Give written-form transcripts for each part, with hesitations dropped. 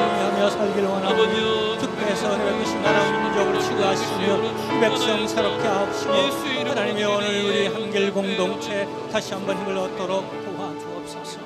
승리하며 살기를 원하오니 주께서 은혜 베푸신 나라 민족을 치유하시며 백성 새롭게 하옵시고 하나님의 오늘 우리 한길 공동체 다시 한번 힘을 얻도록 도와주옵소서.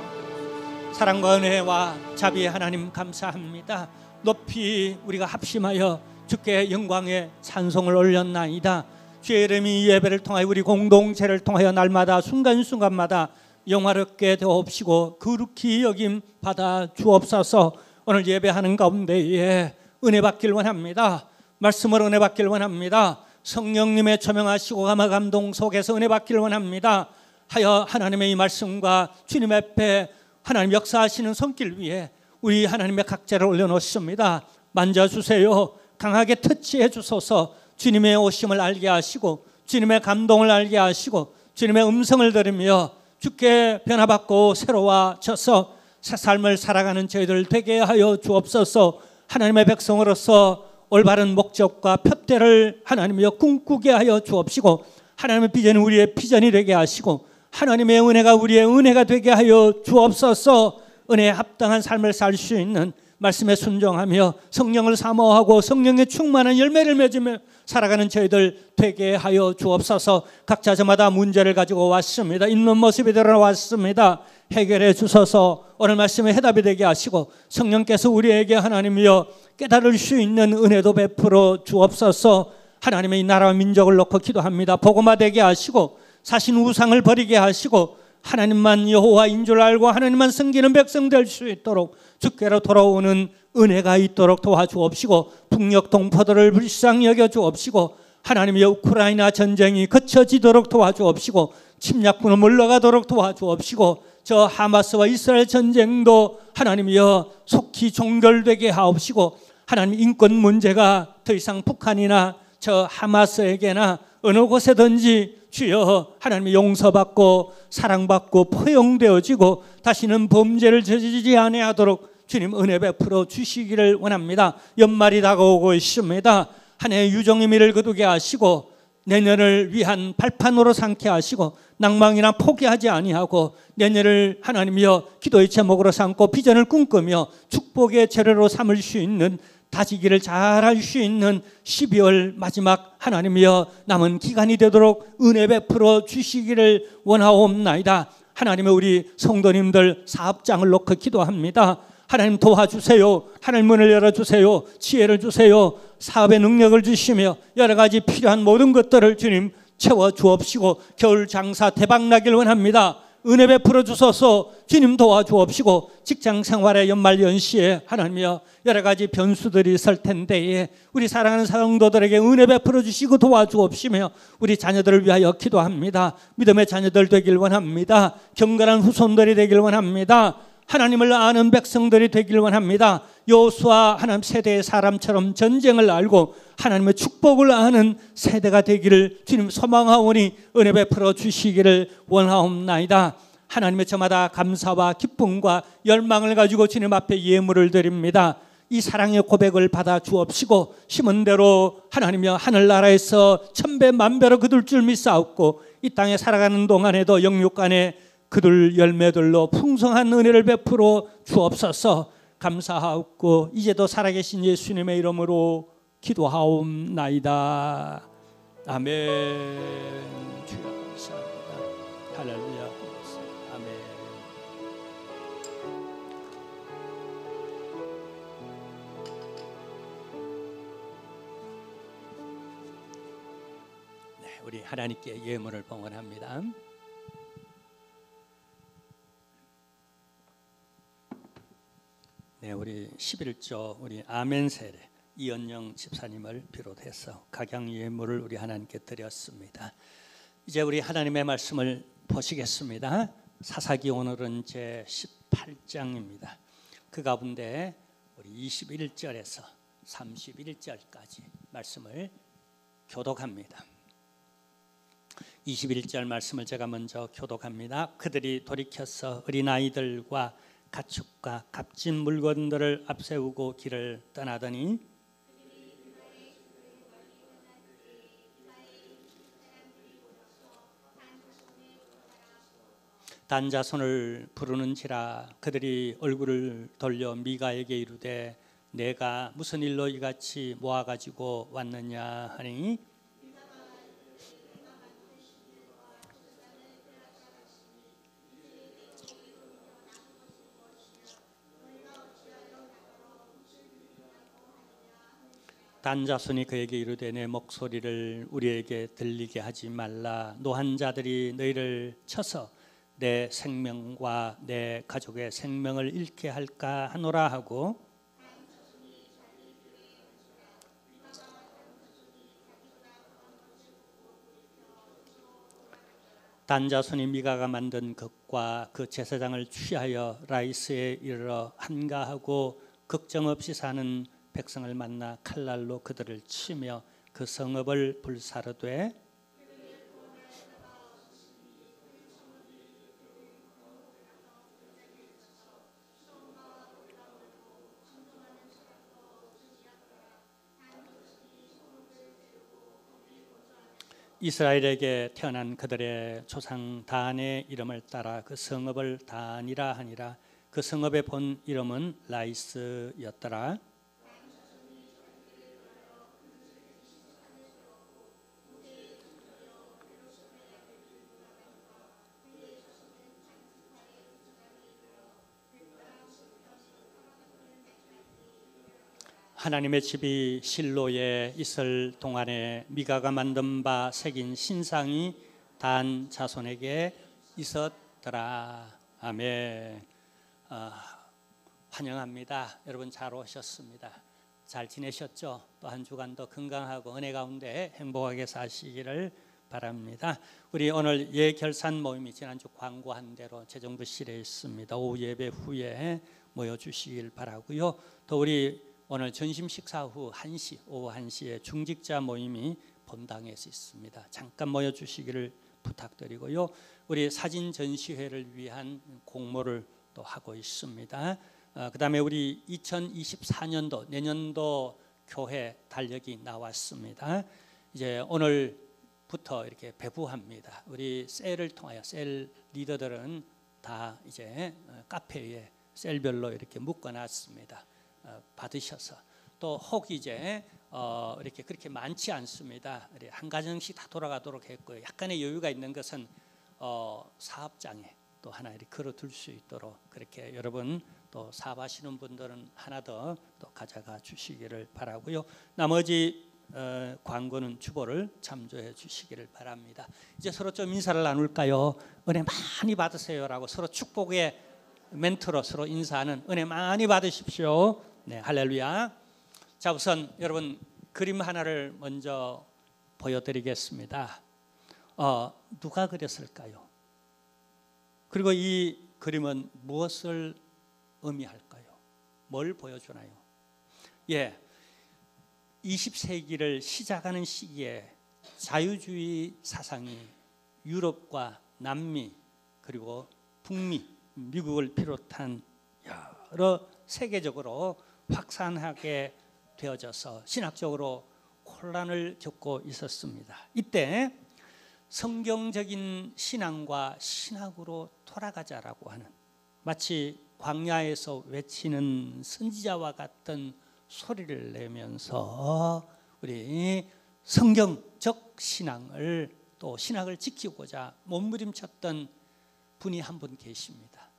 사랑과 은혜와 자비의 하나님 감사합니다. 높이 우리가 합심하여 주께 영광의 찬송을 올렸나이다. 주의 이름이 이 예배를 통하여 우리 공동체를 통하여 날마다 순간순간마다 영화롭게 되옵시고 거룩히 여김 받아 주옵소서. 오늘 예배하는 가운데에 은혜 받길 원합니다. 말씀으로 은혜 받길 원합니다. 성령님의 조명하시고 감화 감동 속에서 은혜 받길 원합니다. 하여 하나님의 이 말씀과 주님 앞에 하나님 역사하시는 손길 위에 우리 하나님의 각자를 올려놓습니다. 만져주세요. 강하게 터치해 주소서. 주님의 오심을 알게 하시고 주님의 감동을 알게 하시고 주님의 음성을 들으며 주께 변화받고 새로워져서 새 삶을 살아가는 저희들 되게 하여 주옵소서. 하나님의 백성으로서 올바른 목적과 표대를 하나님이여 꿈꾸게 하여 주옵시고 하나님의 비전이 우리의 비전이 되게 하시고 하나님의 은혜가 우리의 은혜가 되게 하여 주옵소서. 은혜에 합당한 삶을 살 수 있는 말씀에 순종하며 성령을 사모하고 성령의 충만한 열매를 맺으며 살아가는 저희들 되게 하여 주옵소서. 각자 저마다 문제를 가지고 왔습니다. 있는 모습이 들어왔습니다. 해결해 주소서. 오늘 말씀에 해답이 되게 하시고 성령께서 우리에게 하나님이여 깨달을 수 있는 은혜도 베풀어 주옵소서. 하나님의 이 나라와 민족을 놓고 기도합니다. 복음화되게 하시고 사신 우상을 버리게 하시고 하나님만 여호와인 줄 알고 하나님만 섬기는 백성 될 수 있도록 주께로 돌아오는 은혜가 있도록 도와주옵시고 북녘 동포들을 불쌍히 여겨주옵시고 하나님의 우크라이나 전쟁이 그쳐지도록 도와주옵시고 침략군은 물러가도록 도와주옵시고 저 하마스와 이스라엘 전쟁도 하나님이여 속히 종결되게 하옵시고 하나님 인권 문제가 더 이상 북한이나 저 하마스에게나 어느 곳에든지 주여 하나님의 용서받고 사랑받고 포용되어지고 다시는 범죄를 저지르지 아니하도록 주님 은혜 베풀어 주시기를 원합니다. 연말이 다가오고 있습니다. 한 해 유종의 미를 거두게 하시고 내년을 위한 발판으로 삼게 하시고 낭망이나 포기하지 아니하고 내년을 하나님이여 기도의 제목으로 삼고 비전을 꿈꾸며 축복의 재료로 삼을 수 있는 다지기를 잘할 수 있는 12월 마지막 하나님이여 남은 기간이 되도록 은혜 베풀어 주시기를 원하옵나이다. 하나님의 우리 성도님들 사업장을 놓고 기도합니다. 하나님 도와주세요. 하나님 문을 열어주세요. 지혜를 주세요. 사업의 능력을 주시며 여러 가지 필요한 모든 것들을 주님 채워주옵시고 겨울 장사 대박나길 원합니다. 은혜 베풀어 주소서. 주님 도와주옵시고 직장 생활의 연말 연시에 하나님이여 여러 가지 변수들이 있을 텐데 우리 사랑하는 성도들에게 은혜 베풀어 주시고 도와주옵시며 우리 자녀들을 위하여 기도합니다. 믿음의 자녀들 되길 원합니다. 경건한 후손들이 되길 원합니다. 하나님을 아는 백성들이 되길 원합니다. 여호수아 하나님 세대의 사람처럼 전쟁을 알고 하나님의 축복을 아는 세대가 되기를 주님 소망하오니 은혜 베풀어 주시기를 원하옵나이다. 하나님의 저마다 감사와 기쁨과 열망을 가지고 주님 앞에 예물을 드립니다. 이 사랑의 고백을 받아 주옵시고 심은 대로 하나님이여 하늘나라에서 천배 만배로 거둘 줄 믿사옵고 이 땅에 살아가는 동안에도 영육간에 그들 열매들로 풍성한 은혜를 베풀어 주옵소서. 감사하옵고 이제도 살아계신 예수님의 이름으로 기도하옵나이다. 아멘. 주여 감사합니다. 할렐루야. 아멘. 네, 우리 하나님께 예물을 봉헌합니다. 네, 우리 11조 우리 아멘 세례 이연영 집사님을 비롯해서 각양 예물을 우리 하나님께 드렸습니다. 이제 우리 하나님의 말씀을 보시겠습니다. 사사기 오늘은 제 18장입니다. 그 가운데 우리 21절에서 31절까지 말씀을 교독합니다. 21절 말씀을 제가 먼저 교독합니다. 그들이 돌이켜서 어린아이들과 가축과 값진 물건들을 앞세우고 길을 떠나더니 단자손을 부르는지라 그들이 얼굴을 돌려 미가에게 이르되 내가 무슨 일로 이같이 모아가지고 왔느냐 하니 단 자손이 그에게 이르되 내 목소리를 우리에게 들리게 하지 말라. 노한 자들이 너희를 쳐서 내 생명과 내 가족의 생명을 잃게 할까 하노라 하고 단 자손이 미가가 만든 극과 그 제사장을 취하여 라이스에 이르러 한가하고 걱정 없이 사는 백성을 만나 칼날로 그들을 치며 그 성읍을 불사르되 이스라엘에게 태어난 그들의 조상 단의 이름을 따라 그 성읍을 단이라 하니라. 그 성읍의 본 이름은 라이스였더라. 하나님의 집이 실로에 있을 동안에 미가가 만든 바 새긴 신상이 단 자손에게 있었더라. 아멘. 환영합니다. 여러분 잘 오셨습니다. 잘 지내셨죠? 또 한 주간도 건강하고 은혜 가운데 행복하게 사시기를 바랍니다. 우리 오늘 예결산 모임이 지난주 광고한 대로 재정부실에 있습니다. 오후 예배 후에 모여주시길 바라고요. 또 우리 오늘 점심 식사 후 1시, 오후 1시에 중직자 모임이 본당에서 있습니다. 잠깐 모여주시기를 부탁드리고요. 우리 사진 전시회를 위한 공모를 또 하고 있습니다. 그 다음에 우리 2024년도 내년도 교회 달력이 나왔습니다. 이제 오늘부터 이렇게 배부합니다. 우리 셀을 통하여 셀 리더들은 다 이제 카페에 셀별로 이렇게 묶어놨습니다. 받으셔서 또 혹 이제 이렇게 그렇게 많지 않습니다. 한 가정씩 다 돌아가도록 했고요. 약간의 여유가 있는 것은 사업장에 또 하나 이렇게 걸어둘 수 있도록 그렇게 여러분 또 사업하시는 분들은 하나 더 또 가져가 주시기를 바라고요. 나머지 광고는 주보를 참조해 주시기를 바랍니다. 이제 서로 좀 인사를 나눌까요? 은혜 많이 받으세요라고 서로 축복의 멘트로 서로 인사하는 은혜 많이 받으십시오. 네, 할렐루야. 자, 우선 여러분 그림 하나를 먼저 보여드리겠습니다. 누가 그렸을까요? 그리고 이 그림은 무엇을 의미할까요? 뭘 보여주나요? 예, 20세기를 시작하는 시기에 자유주의 사상이 유럽과 남미 그리고 북미, 미국을 비롯한 여러 세계적으로 확산하게 되어져서 신학적으로 혼란을 겪고 있었습니다. 이때 성경적인 신앙과 신학으로 돌아가자라고 하는 마치 광야에서 외치는 선지자와 같은 소리를 내면서 우리 성경적 신앙을 또 신학을 지키고자 몸부림쳤던 분이 한 분 계십니다.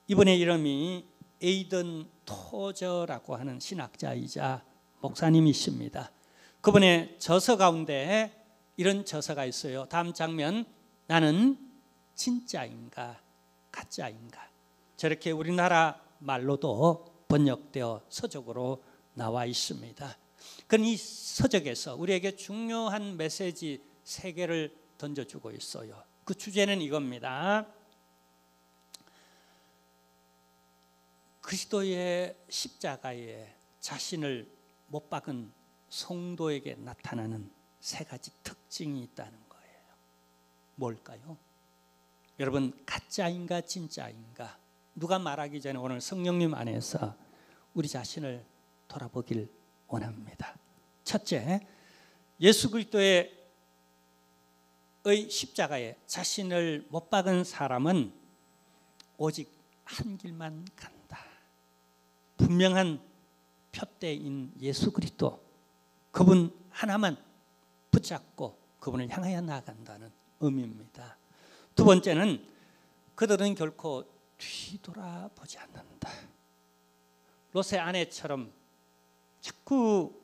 이분의 이름이 에이든 토저라고 하는 신학자이자 목사님이십니다. 그분의 저서 가운데 이런 저서가 있어요. 다음 장면, 나는 진짜인가 가짜인가. 저렇게 우리나라 말로도 번역되어 서적으로 나와 있습니다. 그런 이 서적에서 우리에게 중요한 메시지 3개를 던져주고 있어요. 그 주제는 이겁니다. 그리스도의 십자가에 자신을 못 박은 성도에게 나타나는 3가지 특징이 있다는 거예요. 뭘까요? 여러분, 가짜인가 진짜인가? 누가 말하기 전에 오늘 성령님 안에서 우리 자신을 돌아보길 원합니다. 첫째, 예수 그리스도의 십자가에 자신을 못 박은 사람은 오직 한 길만 간다. 분명한 표대인 예수 그리스도, 그분 하나만 붙잡고 그분을 향하여 나아간다는 의미입니다. 두 번째는 그들은 결코 뒤돌아보지 않는다. 롯의 아내처럼 자꾸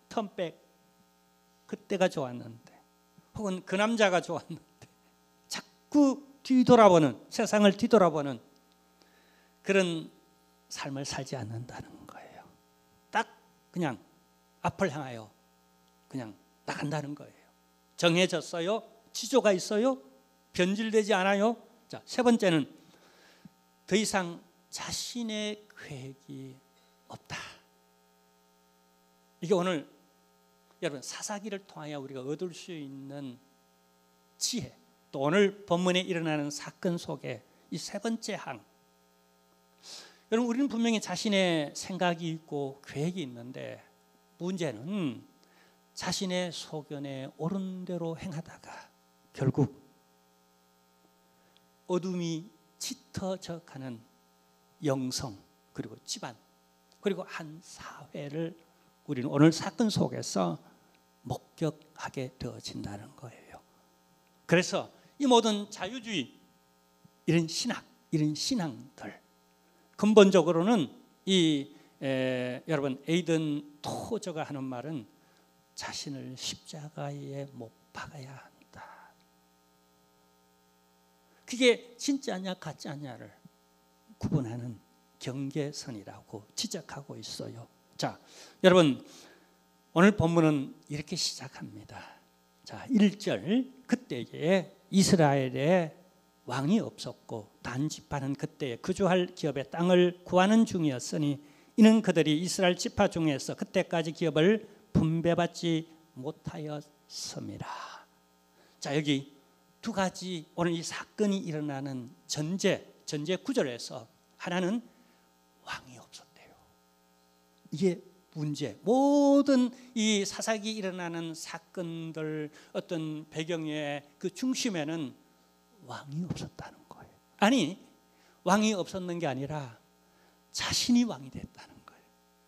턴백, 그때가 좋았는데, 혹은 그 남자가 좋았는데 자꾸 뒤돌아보는, 세상을 뒤돌아보는 그런 삶을 살지 않는다는 거예요. 딱 그냥 앞을 향하여 그냥 나간다는 거예요. 정해졌어요? 지조가 있어요? 변질되지 않아요? 자, 세 번째는 더 이상 자신의 계획이 없다. 이게 오늘 여러분 사사기를 통하여 우리가 얻을 수 있는 지혜, 또 오늘 본문에 일어나는 사건 속에 이 세 번째 항. 여러분, 우리는 분명히 자신의 생각이 있고 계획이 있는데, 문제는 자신의 소견에 옳은 대로 행하다가 결국 어둠이 짙어져 가는 영성, 그리고 집안, 그리고 한 사회를 우리는 오늘 사건 속에서 목격하게 되어진다는 거예요. 그래서 이 모든 자유주의, 이런 신학, 이런 신앙들, 근본적으로는 여러분 에이든 토저가 하는 말은 자신을 십자가에 못 박아야 한다. 그게 진짜냐 가짜냐를 구분하는 경계선이라고 지적하고 있어요. 자, 여러분, 오늘 본문은 이렇게 시작합니다. 자, 1절, 그때에 이스라엘에 왕이 없었고 단지파는 그때에 거주할 기업의 땅을 구하는 중이었으니 이는 그들이 이스라엘 지파 중에서 그때까지 기업을 분배받지 못하였습니다. 자, 여기 두 가지 오늘 이 사건이 일어나는 전제 구절에서 하나는 왕이 없었대요. 이게 문제. 모든 이 사사기 일어나는 사건들 어떤 배경의 그 중심에는 왕이 없었다는 거예요. 아니, 왕이 없었는 게 아니라 자신이 왕이 됐다는 거예요.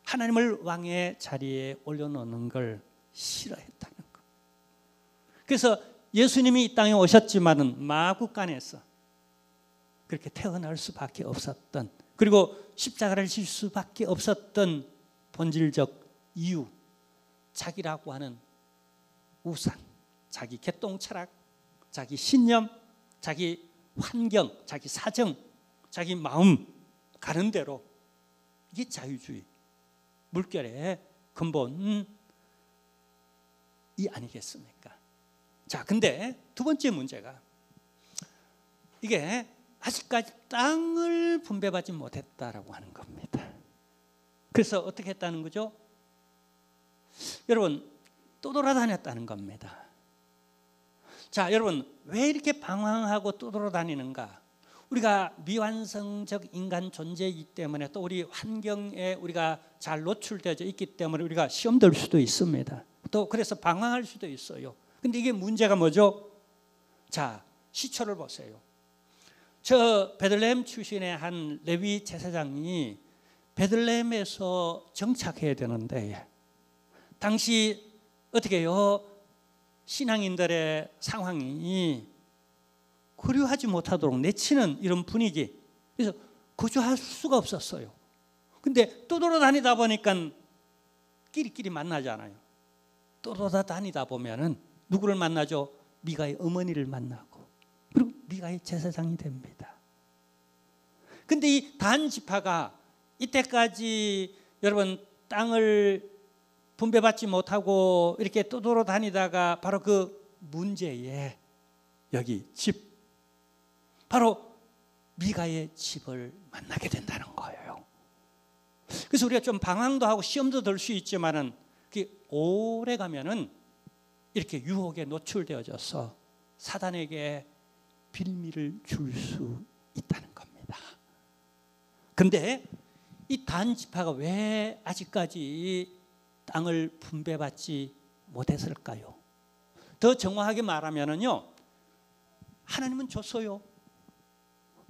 하나님을 왕의 자리에 올려놓는 걸 싫어했다는 거예요. 그래서 예수님이 이 땅에 오셨지만은 마구간에서 그렇게 태어날 수밖에 없었던, 그리고 십자가를 질 수밖에 없었던 본질적 이유, 자기라고 하는 우상, 자기 개똥 철학, 자기 신념, 자기 환경, 자기 사정, 자기 마음 가는 대로, 이게 자유주의 물결의 근본이 아니겠습니까? 자, 근데 두 번째 문제가 이게 아직까지 땅을 분배받지 못했다라고 하는 겁니다. 그래서 어떻게 했다는 거죠? 여러분, 떠돌아다녔다는 겁니다. 자, 여러분, 왜 이렇게 방황하고 떠돌아다니는가? 우리가 미완성적 인간 존재이기 때문에, 또 우리 환경에 우리가 잘 노출되어 있기 때문에 우리가 시험 들 수도 있습니다. 또 그래서 방황할 수도 있어요. 근데 이게 문제가 뭐죠? 자, 시초를 보세요. 저 베들레헴 출신의 한 레위 제사장이 베들레헴에서 정착해야 되는데, 당시 어떻게 해요? 신앙인들의 상황이 거류하지 못하도록 내치는 이런 분위기, 그래서 거주할 수가 없었어요. 근데 떠돌아다니다 보니까 끼리끼리 만나잖아요. 떠돌아다니다 보면은 누구를 만나죠? 미가의 어머니를 만나고, 그리고 미가의 제사장이 됩니다. 근데 이 단 지파가 이때까지 여러분 땅을 분배받지 못하고 이렇게 떠돌아다니다가 바로 그 문제에 여기 집, 바로 미가의 집을 만나게 된다는 거예요. 그래서 우리가 좀 방황도 하고 시험도 들 수 있지만은 그게 오래 가면은 이렇게 유혹에 노출되어져서 사단에게 빌미를 줄 수 있다는 겁니다. 근데 이 단 지파가 왜 아직까지 땅을 분배받지 못했을까요? 더 정확하게 말하면은요, 하나님은 줬어요.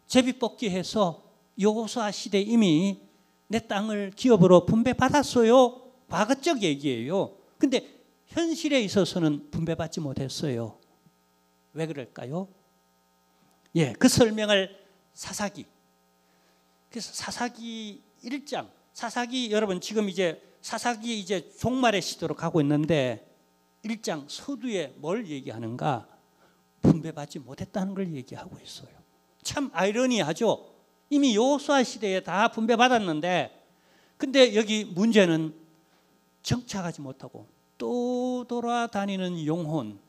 제비뽑기해서 여호수아 시대 이미 내 땅을 기업으로 분배받았어요. 과거적 얘기예요. 근데 현실에 있어서는 분배받지 못했어요. 왜 그럴까요? 예, 그 설명을 사사기. 그래서 사사기 1장, 사사기 여러분 지금 이제 사사기 이제 종말의 시대로 가고 있는데 1장 서두에 뭘 얘기하는가? 분배받지 못했다는 걸 얘기하고 있어요. 참 아이러니하죠. 이미 여호수아 시대에 다 분배받았는데 근데 여기 문제는 정착하지 못하고 또 돌아다니는 영혼.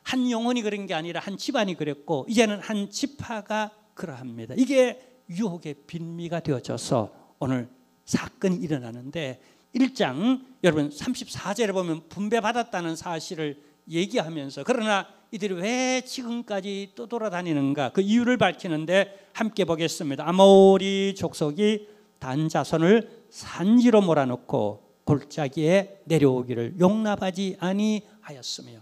한 영혼이 그런 게 아니라 한 집안이 그랬고 이제는 한 지파가 그러합니다. 이게 유혹의 빌미가 되어져서 오늘 사건이 일어나는데 1장 여러분 34절에 보면 분배받았다는 사실을 얘기하면서 그러나 이들이 왜 지금까지 또 돌아다니는가 그 이유를 밝히는데 함께 보겠습니다. 아모리 족속이 단 자손을 산지로 몰아넣고 골짜기에 내려오기를 용납하지 아니하였으며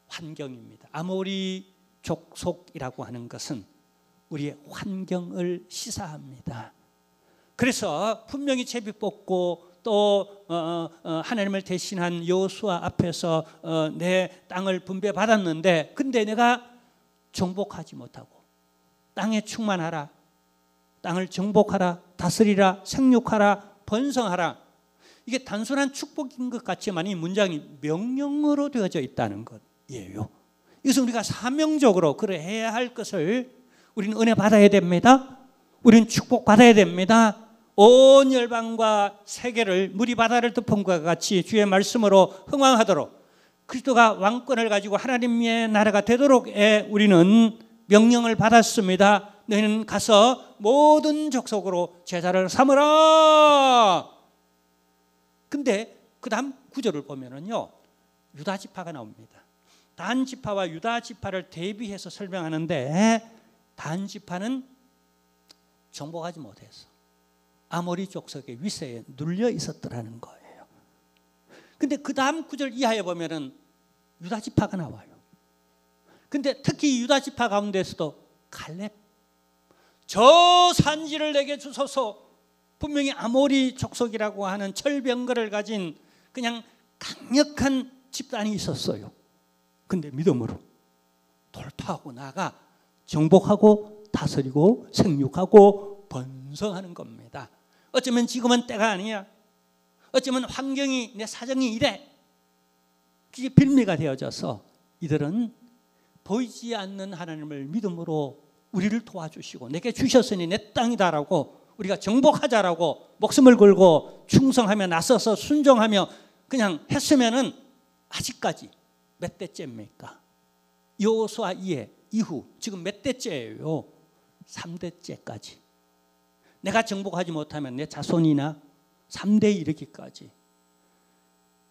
환경입니다. 아모리 족속이라고 하는 것은 우리의 환경을 시사합니다. 그래서 분명히 제비 뽑고 또 하나님을 대신한 여호수아 앞에서 내 땅을 분배받았는데 근데 내가 정복하지 못하고 땅에 충만하라, 땅을 정복하라, 다스리라, 생육하라, 번성하라. 이게 단순한 축복인 것 같지만 이 문장이 명령으로 되어져 있다는 것이에요. 이것은 우리가 사명적으로 그래 해야 할 것을 우리는 은혜 받아야 됩니다. 우리는 축복 받아야 됩니다. 온 열방과 세계를 물이 바다를 덮은 것과 같이 주의 말씀으로 흥왕하도록 그리스도가 왕권을 가지고 하나님의 나라가 되도록 우리는 명령을 받았습니다. 너희는 가서 모든 족속으로 제자를 삼으라. 근데 그 다음 구절을 보면은요 유다 지파가 나옵니다. 단 지파와 유다 지파를 대비해서 설명하는데 단 지파는 정복하지 못해서 아모리 족속의 위세에 눌려 있었더라는 거예요. 근데 그 다음 구절 이하에 보면은 유다 지파가 나와요. 근데 특히 유다 지파 가운데서도 갈렙 저 산지를 내게 주소서. 분명히 아모리 족속이라고 하는 철병거를 가진 그냥 강력한 집단이 있었어요. 근데 믿음으로 돌파하고 나가 정복하고 다스리고 생육하고 번성하는 겁니다. 어쩌면 지금은 때가 아니야. 어쩌면 환경이 내 사정이 이래. 그게 빌미가 되어져서 이들은 보이지 않는 하나님을 믿음으로 우리를 도와주시고 내게 주셨으니 내 땅이다라고 우리가 정복하자라고 목숨을 걸고 충성하며 나서서 순종하며 그냥 했으면은 아직까지 몇 대째입니까? 여호수아 이후 지금 몇 대째예요? 3대째까지. 내가 정복하지 못하면 내 자손이나 3대에 이르기까지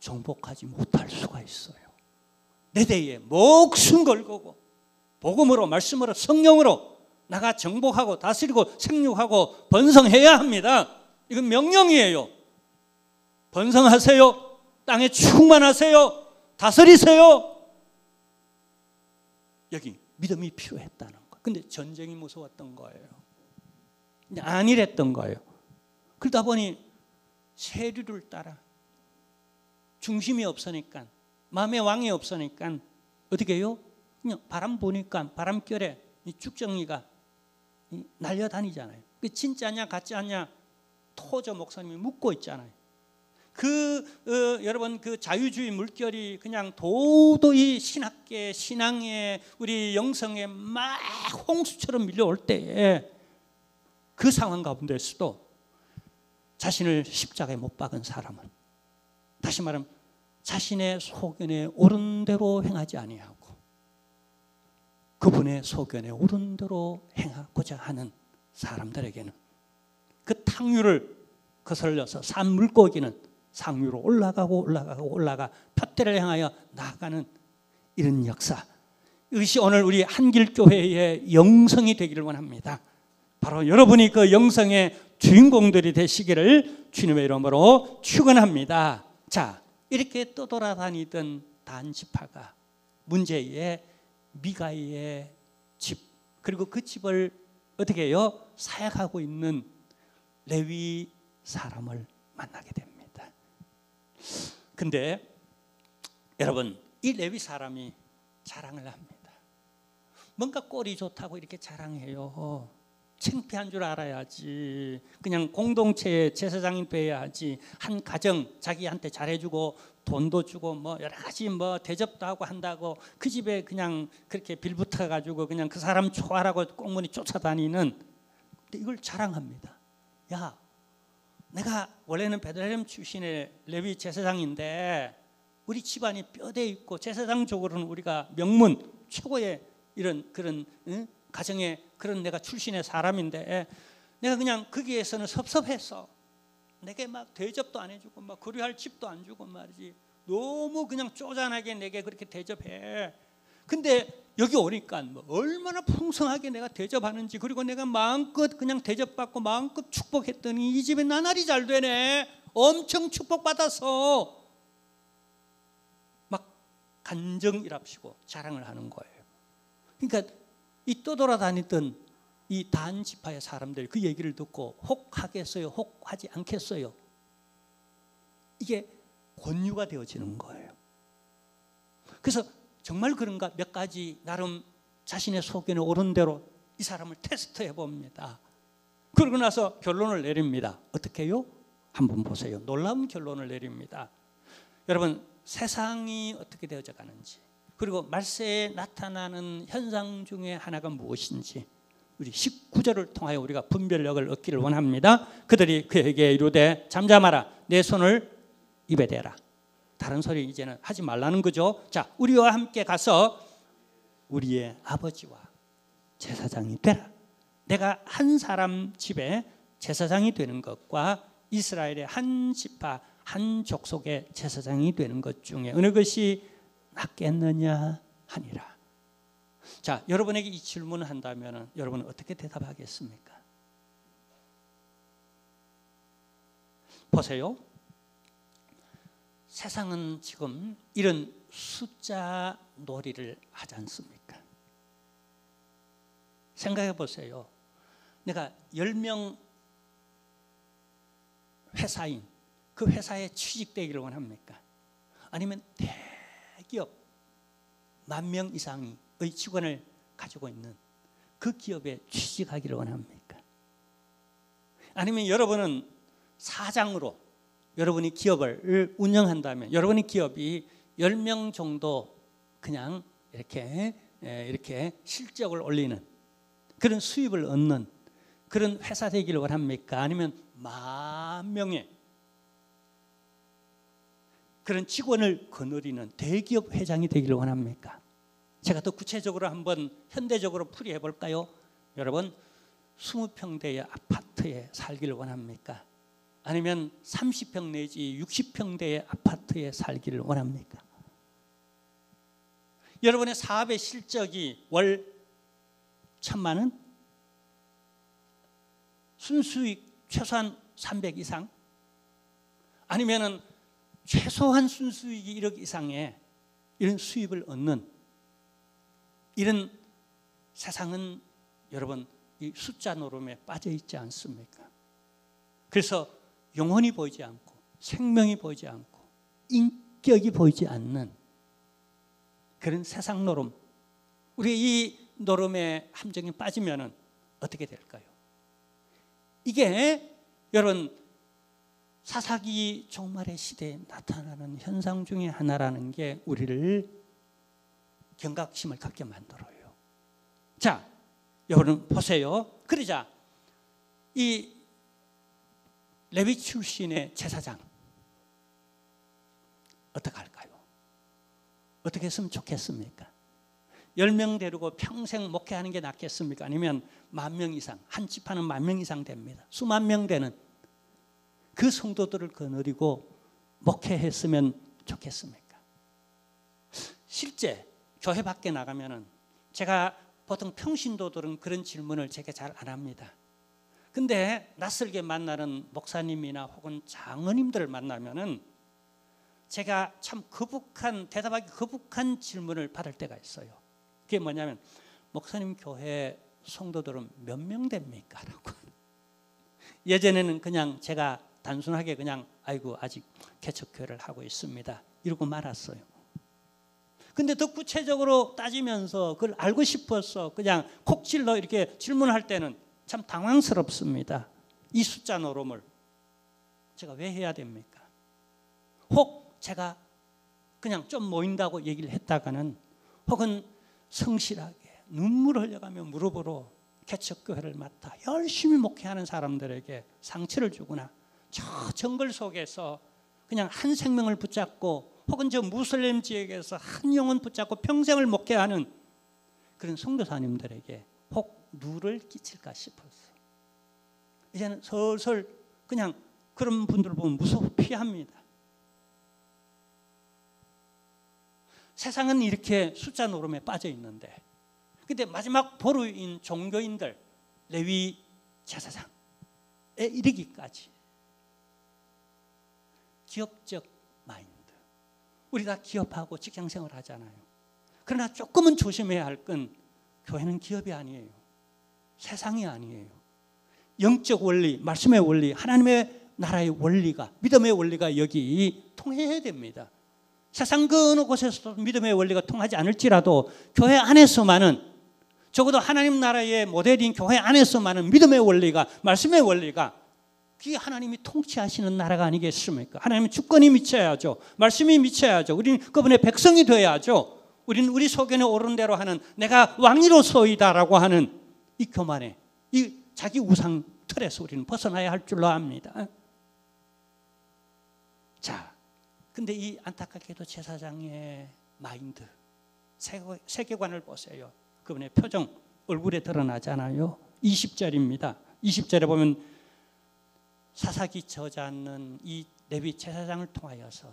정복하지 못할 수가 있어요. 내 대에 목숨 걸고 복음으로 말씀으로 성령으로 나가 정복하고 다스리고 생육하고 번성해야 합니다. 이건 명령이에요. 번성하세요. 땅에 충만하세요. 다스리세요. 여기 믿음이 필요했다는 거. 근데 전쟁이 무서웠던 거예요. 안일했던 거예요. 그러다 보니 세류를 따라 중심이 없으니까 마음의 왕이 없으니까 어떻게 해요? 그냥 바람 부니까 바람결에 이 쭉정이가 날려다니잖아요. 진짜냐 가짜냐 토저 목사님이 묻고 있잖아요. 여러분 그 자유주의 물결이 그냥 도도히 신학계 신앙에 우리 영성에 막 홍수처럼 밀려올 때에 그 상황 가운데서도 자신을 십자가에 못 박은 사람은 다시 말하면 자신의 소견에 옳은 대로 행하지 아니하고 그분의 소견에 옳은 대로 행하고자 하는 사람들에게는 그 탕류를 거슬려서 산 물고기는 상류로 올라가 푯대를 향하여 나아가는 이런 역사. 이것이 오늘 우리 한길교회의 영성이 되기를 원합니다. 바로 여러분이 그 영성의 주인공들이 되시기를 주님의 이름으로 축원합니다. 자, 이렇게 떠돌아다니던 단 지파가 문제의 미가의 집 그리고 그 집을 어떻게 해요? 사역하고 있는 레위 사람을 만나게 됩니다. 근데 여러분, 이 레위 사람이 자랑을 합니다. 뭔가 꼴이 좋다고 이렇게 자랑해요. 창피한 줄 알아야지. 그냥 공동체의 제사장이 돼야지. 한 가정 자기한테 잘해주고 돈도 주고 뭐 여러 가지 뭐 대접도 하고 한다고 그 집에 그냥 그렇게 빌붙어가지고 그냥 그 사람 좋아라고 꽁무니 쫓아다니는, 근데 이걸 자랑합니다. 야, 내가 원래는 베들레헴 출신의 레위 제사장인데 우리 집안이 뼈대 있고 제사장적으로는 우리가 명문 최고의 이런 그런 가정의 그런 내가 출신의 사람인데 내가 그냥 거기에서는 섭섭했어. 내게 막 대접도 안 해주고 막 거류할 집도 안 주고 말이지. 너무 그냥 쪼잔하게 내게 그렇게 대접해. 근데 여기 오니까 뭐 얼마나 풍성하게 내가 대접하는지, 그리고 내가 마음껏 그냥 대접받고 마음껏 축복했더니 이 집에 나날이 잘 되네. 엄청 축복받아서 막 간정이랍시고 자랑을 하는 거예요. 그러니까 이 떠돌아다니던 이 단 지파의 사람들 그 얘기를 듣고 혹하겠어요? 혹하지 않겠어요? 이게 권유가 되어지는 거예요. 그래서 정말 그런가 몇 가지 나름 자신의 속에는 옳은 대로 이 사람을 테스트해 봅니다. 그러고 나서 결론을 내립니다. 어떻게 해요? 한번 보세요. 놀라운 결론을 내립니다. 여러분, 세상이 어떻게 되어져 가는지, 그리고 말세에 나타나는 현상 중에 하나가 무엇인지 우리 19절을 통하여 우리가 분별력을 얻기를 원합니다. 그들이 그에게 이르되 잠잠하라, 내 손을 입에 대라. 다른 소리 이제는 하지 말라는 거죠. 자, 우리와 함께 가서 우리의 아버지와 제사장이 되라. 내가 한 사람 집에 제사장이 되는 것과 이스라엘의 한 지파 한 족속의 제사장이 되는 것 중에 어느 것이 낫겠느냐 하니라. 자, 여러분에게 이 질문을 한다면 여러분은 어떻게 대답하겠습니까? 보세요. 세상은 지금 이런 숫자 놀이를 하지 않습니까? 생각해 보세요. 내가 10명 회사인 그 회사에 취직되기를 원합니까? 아니면 대기업 10,000명 이상의 직원을 가지고 있는 그 기업에 취직하기를 원합니까? 아니면 여러분은 사장으로 여러분이 기업을 운영한다면 여러분의 기업이 10명 정도 그냥 이렇게 실적을 올리는 그런 수입을 얻는 그런 회사 되기를 원합니까? 아니면 10,000명의 그런 직원을 거느리는 대기업 회장이 되기를 원합니까? 제가 더 구체적으로 한번 현대적으로 풀이해 볼까요? 여러분, 20평대의 아파트에 살기를 원합니까? 아니면 30평 내지 60평대의 아파트에 살기를 원합니까? 여러분의 사업의 실적이 월 1,000만 원? 순수익 최소한 300 이상? 아니면은 최소한 순수익이 1억 이상의 이런 수입을 얻는 이런 세상은 여러분 이 숫자 노름에 빠져 있지 않습니까? 그래서 영혼이 보이지 않고 생명이 보이지 않고 인격이 보이지 않는 그런 세상 노름, 우리 이 노름의 함정에 빠지면 어떻게 될까요? 이게 여러분 사사기 종말의 시대에 나타나는 현상 중에 하나라는 게 우리를 경각심을 갖게 만들어요. 자, 여러분 보세요. 그러자 이 레위 출신의 제사장 어떻게 할까요? 어떻게 했으면 좋겠습니까? 10명 데리고 평생 목회하는 게 낫겠습니까? 아니면 10,000명 이상, 한 지파는 10,000명 이상 됩니다. 수만 명 되는 그 성도들을 거느리고 목회했으면 좋겠습니까? 실제 교회 밖에 나가면은 제가 보통 평신도들은 그런 질문을 제게 잘 안 합니다. 근데 낯설게 만나는 목사님이나 혹은 장로님들을 만나면은 제가 참 대답하기 거북한 질문을 받을 때가 있어요. 그게 뭐냐면 목사님 교회 성도들은 몇 명 됩니까? 라고. 예전에는 그냥 제가 단순하게 그냥 아이고 아직 개척교회를 하고 있습니다 이러고 말았어요. 근데 더 구체적으로 따지면서 그걸 알고 싶어서 그냥 콕 찔러 이렇게 질문할 때는 참 당황스럽습니다. 이 숫자 노름을 제가 왜 해야 됩니까? 혹 제가 그냥 좀 모인다고 얘기를 했다가는 혹은 성실하게 눈물 흘려가며 무릎으로 개척교회를 맡아 열심히 목회하는 사람들에게 상처를 주거나 저 정글 속에서 그냥 한 생명을 붙잡고 혹은 저 무슬림 지역에서 한 영혼 붙잡고 평생을 목회하는 그런 선교사님들에게 혹 누를 끼칠까 싶었어요. 이제는 슬슬 그냥 그런 분들 보면 무서워 피합니다. 세상은 이렇게 숫자 노름에 빠져 있는데 근데 마지막 보루인 종교인들 레위 제사장에 이르기까지 기업적 마인드. 우리 다 기업하고 직장생활 하잖아요. 그러나 조금은 조심해야 할 건 교회는 기업이 아니에요. 세상이 아니에요. 영적 원리, 말씀의 원리, 하나님의 나라의 원리가, 믿음의 원리가 여기 통해야 됩니다. 세상 그 어느 곳에서도 믿음의 원리가 통하지 않을지라도 교회 안에서만은 적어도 하나님 나라의 모델인 교회 안에서만은 믿음의 원리가, 말씀의 원리가 그게 하나님이 통치하시는 나라가 아니겠습니까? 하나님은 주권이 미쳐야죠. 말씀이 미쳐야죠. 우리는 그분의 백성이 되어야죠. 우리는 우리 소견에 오른 대로 하는 내가 왕이로서이다라고 하는 이 교만에 이 자기 우상 틀에서 우리는 벗어나야 할 줄로 압니다. 자, 근데 이 안타깝게도 제사장의 마인드, 세계관을 보세요. 그분의 표정, 얼굴에 드러나잖아요. 20절입니다. 20절에 보면 사사기 저자는 이 레위 제사장을 통하여서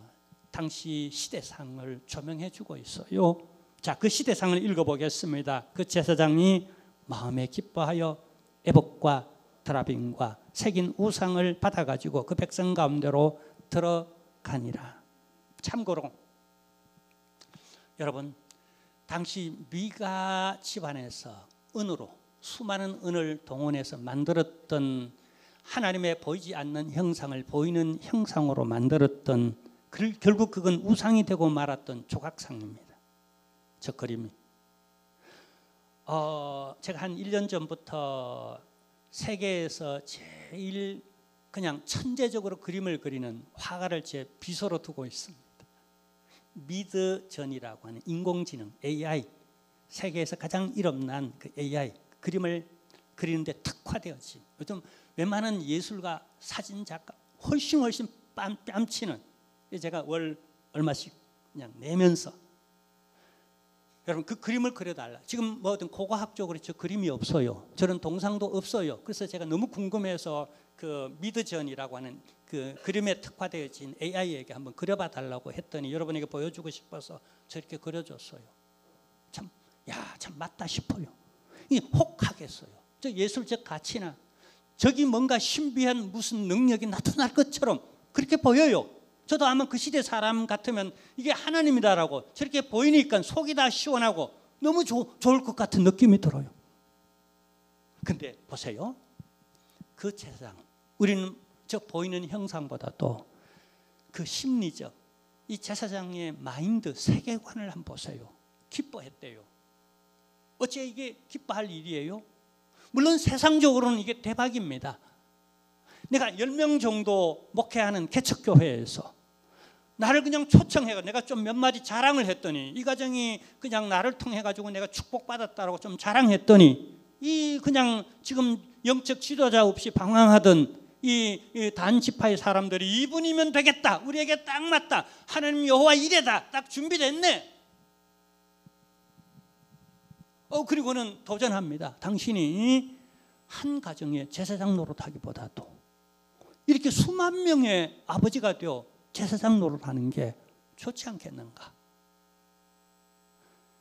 당시 시대상을 조명해 주고 있어요. 자, 그 시대상을 읽어보겠습니다. 그 제사장이 마음에 기뻐하여 에봇과 드라빔과 새긴 우상을 받아가지고 그 백성 가운데로 들어가니라. 참고로 여러분, 당시 미가 집안에서 은으로 수많은 은을 동원해서 만들었던 하나님의 보이지 않는 형상을 보이는 형상으로 만들었던 결국 그건 우상이 되고 말았던 조각상입니다. 저 그림이. 제가 한 1년 전부터 세계에서 제일 그냥 천재적으로 그림을 그리는 화가를 제 비서로 두고 있습니다. 미드전이라고 하는 인공지능 AI, 세계에서 가장 이름난 그 AI 그림을 그리는데 특화되었지. 요즘 웬만한 예술가, 사진작가 훨씬 뺨치는, 제가 월 얼마씩 그냥 내면서 여러분 그 그림을 그려달라. 지금 뭐든 고고학적으로 저 그림이 없어요. 저런 동상도 없어요. 그래서 제가 너무 궁금해서 그 미드전이라고 하는 그 그림에 특화되어진 AI에게 한번 그려봐 달라고 했더니 여러분에게 보여주고 싶어서 저렇게 그려줬어요. 참 맞다 싶어요. 이 혹하겠어요. 저 예술적 가치나 저기 뭔가 신비한 무슨 능력이 나타날 것처럼 그렇게 보여요. 저도 아마 그 시대 사람 같으면 이게 하나님이다라고 저렇게 보이니까 속이 다 시원하고 너무 좋을 것 같은 느낌이 들어요. 근데 보세요. 그 제사장, 우리는 저 보이는 형상보다도 그 심리적, 이 제사장의 마인드, 세계관을 한번 보세요. 기뻐했대요. 어째 이게 기뻐할 일이에요? 물론 세상적으로는 이게 대박입니다. 내가 10명 정도 목회하는 개척교회에서 나를 그냥 초청해가 내가 좀 몇 마디 자랑을 했더니 이 가정이 그냥 나를 통해 가지고 내가 축복받았다라고 좀 자랑했더니 이 그냥 지금 영적 지도자 없이 방황하던 이 단지파의 사람들이 이분이면 되겠다, 우리에게 딱 맞다, 하나님 여호와 이래다, 딱 준비됐네. 그리고는 도전합니다. 당신이 한 가정의 제사장 노릇하기보다도 이렇게 수만 명의 아버지가 되어 제사장 노릇하는 게 좋지 않겠는가?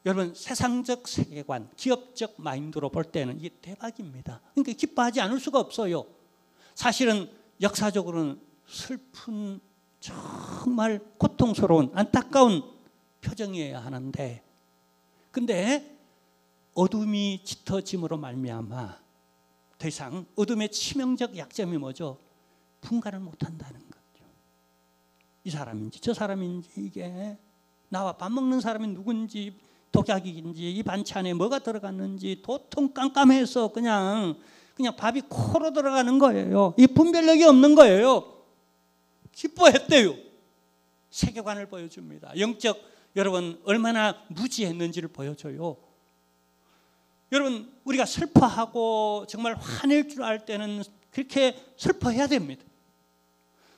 여러분, 세상적 세계관, 기업적 마인드로 볼 때는 이게 대박입니다. 그러니까 기뻐하지 않을 수가 없어요. 사실은 역사적으로는 슬픈, 정말 고통스러운, 안타까운 표정이어야 하는데, 근데 어둠이 짙어짐으로 말미암아 더 이상 어둠의 치명적 약점이 뭐죠? 분간을 못한다는 거죠. 이 사람인지 저 사람인지, 이게 나와 밥 먹는 사람이 누군지, 독약인지, 이 반찬에 뭐가 들어갔는지 도통 깜깜해서 그냥 밥이 코로 들어가는 거예요. 이 분별력이 없는 거예요. 기뻐했대요. 세계관을 보여줍니다. 영적, 여러분 얼마나 무지했는지를 보여줘요. 여러분, 우리가 슬퍼하고 정말 화낼 줄 알 때는 그렇게 슬퍼해야 됩니다.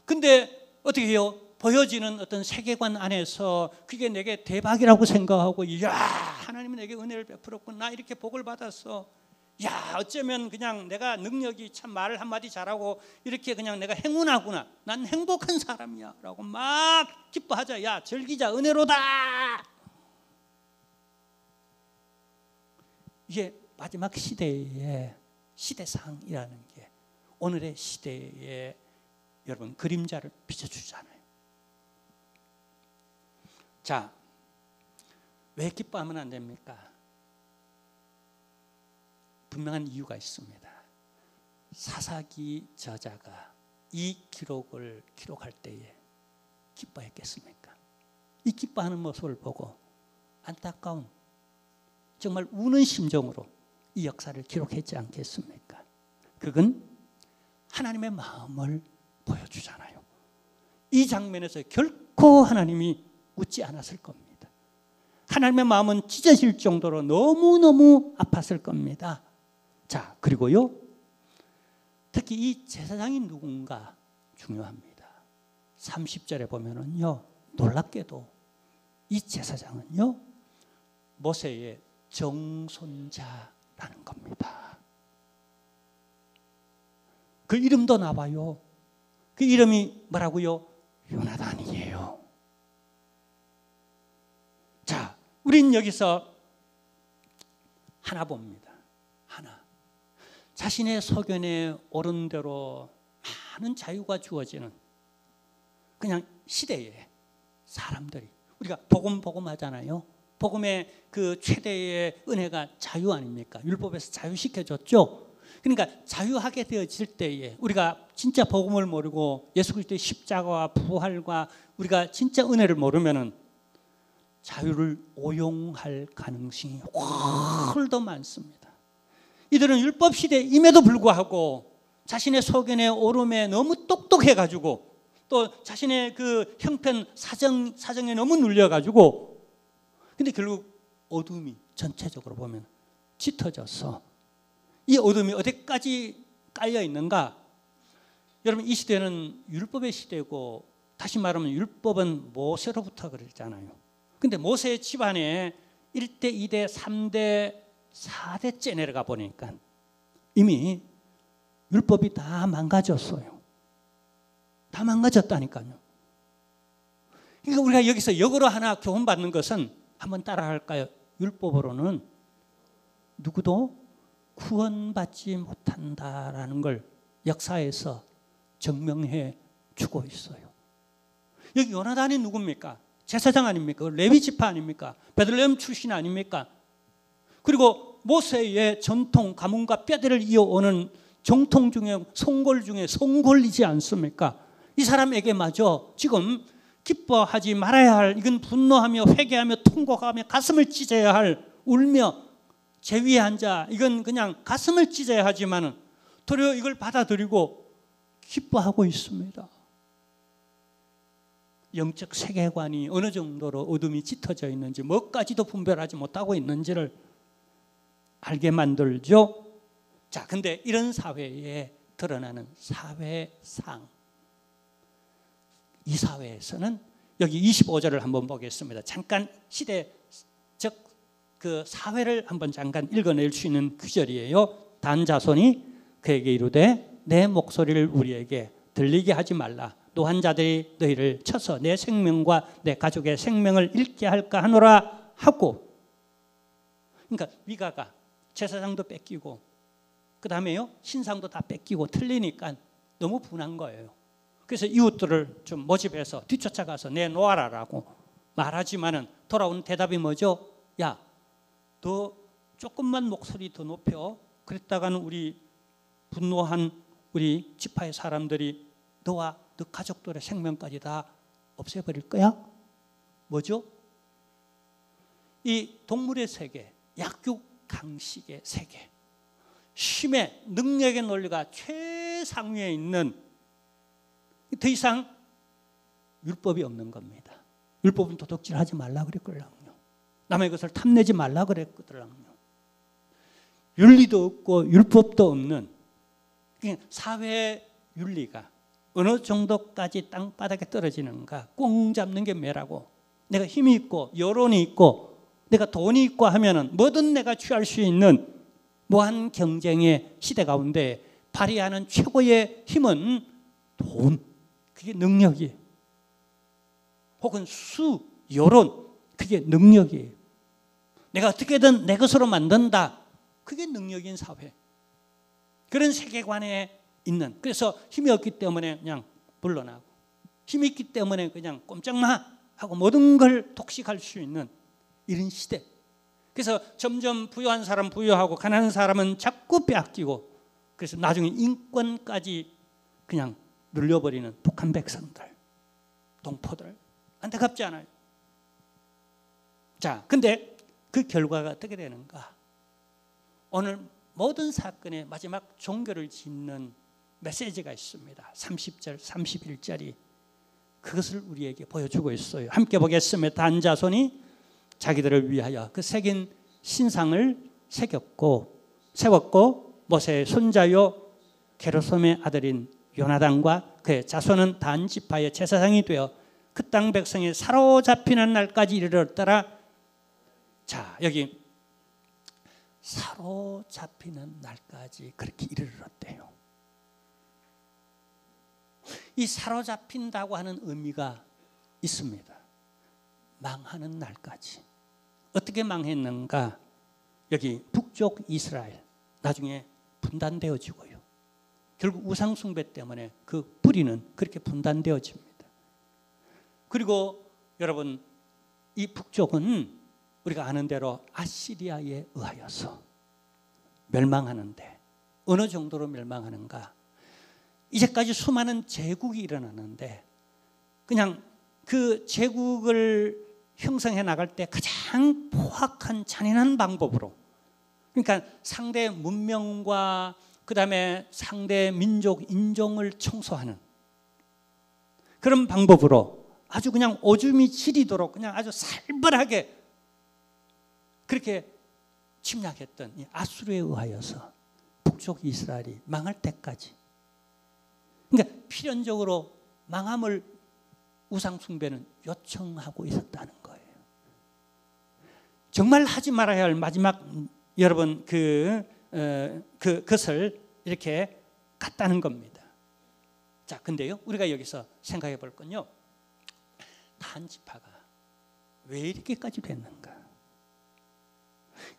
근데 어떻게 해요? 보여지는 어떤 세계관 안에서 그게 내게 대박이라고 생각하고, 이야, 하나님은 내게 은혜를 베풀었구나, 나 이렇게 복을 받았어, 야, 어쩌면 그냥 내가 능력이 참 말을 한마디 잘하고 이렇게 그냥 내가 행운하구나, 난 행복한 사람이야 라고 막 기뻐하자. 야, 즐기자, 은혜로다. 이게 마지막 시대의 시대상이라는 게 오늘의 시대에 여러분 그림자를 비춰주잖아요. 자, 왜 기뻐하면 안 됩니까? 분명한 이유가 있습니다. 사사기 저자가 이 기록을 기록할 때에 기뻐했겠습니까? 이 기뻐하는 모습을 보고 안타까운, 정말 우는 심정으로 이 역사를 기록했지 않겠습니까? 그건 하나님의 마음을 보여주잖아요. 이 장면에서 결코 하나님이 웃지 않았을 겁니다. 하나님의 마음은 찢어질 정도로 너무너무 아팠을 겁니다. 자, 그리고요, 특히 이 제사장이 누군가 중요합니다. 30절에 보면은요, 놀랍게도 이 제사장은요, 모세의 정손자라는 겁니다. 그 이름도 나와요. 그 이름이 뭐라고요? 요나단이에요. 자, 우린 여기서 하나 봅니다. 하나. 자신의 소견에 옳은 대로 많은 자유가 주어지는 그냥 시대에 사람들이, 우리가 복음 하잖아요. 복음의 그 최대의 은혜가 자유 아닙니까? 율법에서 자유시켜줬죠. 그러니까 자유하게 되어질 때에 우리가 진짜 복음을 모르고 예수 그리스도의 십자가와 부활과 우리가 진짜 은혜를 모르면은 자유를 오용할 가능성이 훨더 많습니다. 이들은 율법 시대임에도 불구하고 자신의 소견의 오름에 너무 똑똑해가지고 또 자신의 그 형편 사정에 너무 눌려가지고, 근데 결국 어둠이 전체적으로 보면 짙어져서, 이 어둠이 어디까지 깔려 있는가? 여러분, 이 시대는 율법의 시대고, 다시 말하면 율법은 모세로부터 그랬잖아요. 근데 모세의 집안에 1대, 2대, 3대, 4대째 내려가 보니까 이미 율법이 다 망가졌어요. 다 망가졌다니까요. 그러니까 우리가 여기서 역으로 하나 교훈받는 것은, 한번 따라할까요? 율법으로는 누구도 구원받지 못한다라는 걸 역사에서 증명해 주고 있어요. 여기 요나단이 누굽니까? 제사장 아닙니까? 레위 지파 아닙니까? 베들레헴 출신 아닙니까? 그리고 모세의 전통 가문과 뼈대를 이어오는 정통 중에 송골 중에 송골이지 않습니까? 이 사람에게마저 지금 기뻐하지 말아야 할, 이건 분노하며 회개하며 통곡하며 가슴을 찢어야 할, 울며 제위한 자, 이건 그냥 가슴을 찢어야 하지만은 도리어 이걸 받아들이고 기뻐하고 있습니다. 영적 세계관이 어느 정도로 어둠이 짙어져 있는지, 뭐까지도 분별하지 못하고 있는지를 알게 만들죠. 자, 근데 이런 사회에 드러나는 사회상, 이 사회에서는 여기 25절을 한번 보겠습니다. 잠깐 시대적 그 사회를 한번 잠깐 읽어낼 수 있는 구절이에요. 단 자손이 그에게 이르되 내 목소리를 우리에게 들리게 하지 말라. 노한 자들이 너희를 쳐서 내 생명과 내 가족의 생명을 잃게 할까 하노라 하고, 그러니까 위가가 제사장도 뺏기고 그 다음에요 신상도 다 뺏기고 틀리니까 너무 분한 거예요. 그래서 이웃들을 좀 모집해서 뒤쫓아가서 내놓아라라고 말하지만은 돌아온 대답이 뭐죠? 야, 너 조금만 목소리 더 높여. 그랬다가는 우리 분노한 우리 지파의 사람들이 너와 너 가족들의 생명까지 다 없애버릴 거야? 뭐죠? 이 동물의 세계, 약육강식의 세계, 힘의 능력의 논리가 최상위에 있는, 더 이상 율법이 없는 겁니다. 율법은 도둑질하지 말라 그랬거든요. 남의 것을 탐내지 말라 그랬거든요. 윤리도 없고 율법도 없는 사회 윤리가 어느 정도까지 땅바닥에 떨어지는가. 꽁 잡는 게 매라고. 내가 힘이 있고 여론이 있고 내가 돈이 있고 하면은 뭐든 내가 취할 수 있는 무한 경쟁의 시대 가운데 발휘하는 최고의 힘은 돈, 그게 능력이에요. 혹은 수, 여론, 그게 능력이에요. 내가 어떻게든 내 것으로 만든다, 그게 능력인 사회. 그런 세계관에 있는, 그래서 힘이 없기 때문에 그냥 물러나고, 힘이 있기 때문에 그냥 꼼짝마 하고 모든 걸 독식할 수 있는 이런 시대. 그래서 점점 부유한 사람 부유하고 가난한 사람은 자꾸 빼앗기고, 그래서 나중에 인권까지 그냥 눌려버리는 북한 백성들, 동포들. 안타깝지 않아요? 자, 근데 그 결과가 어떻게 되는가? 오늘 모든 사건의 마지막 종결을 짓는 메시지가 있습니다. 30절, 31절이 그것을 우리에게 보여주고 있어요. 함께 보겠습니다. 단 자손이 자기들을 위하여 그 새긴 신상을 세웠고 모세의 손자요 게르솜의 아들인 요나단과 그의 자손은 단 지파의 제사장이 되어 그 땅 백성이 사로잡히는 날까지 이르렀더라. 자, 여기 사로잡히는 날까지 그렇게 이르렀대요. 이 사로잡힌다고 하는 의미가 있습니다. 망하는 날까지. 어떻게 망했는가? 여기 북쪽 이스라엘 나중에 분단되어지고요. 결국 우상숭배 때문에 그 뿌리는 그렇게 분단되어집니다. 그리고 여러분, 이 북쪽은 우리가 아는 대로 아시리아에 의하여서 멸망하는데, 어느 정도로 멸망하는가? 이제까지 수많은 제국이 일어났는데 그냥 그 제국을 형성해 나갈 때 가장 포악한 잔인한 방법으로, 그러니까 상대 문명과 그 다음에 상대 민족 인종을 청소하는 그런 방법으로 아주 그냥 오줌이 지리도록 그냥 아주 살벌하게 그렇게 침략했던 이 아수르에 의하여서 북쪽 이스라엘이 망할 때까지, 그러니까 필연적으로 망함을 우상숭배는 요청하고 있었다는 거예요. 정말 하지 말아야 할 마지막, 여러분 그것을 이렇게 갔다는 겁니다. 자, 근데요, 우리가 여기서 생각해 볼 건요, 단지파가 왜 이렇게까지 됐는가?